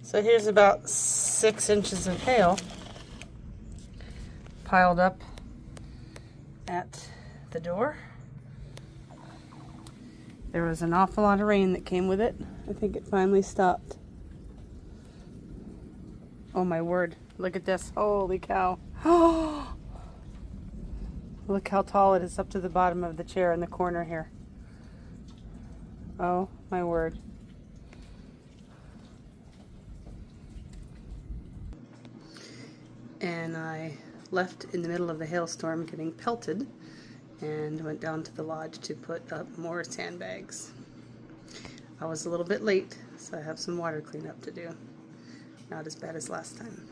So here's about 6 inches of hail piled up at the door. There was an awful lot of rain that came with it. I think it finally stopped. Oh my word, look at this. Holy cow. Look how tall it is up to the bottom of the chair in the corner here. Oh my word. And I left in the middle of the hailstorm getting pelted and went down to the lodge to put up more sandbags. I was a little bit late, so I have some water cleanup to do. Not as bad as last time.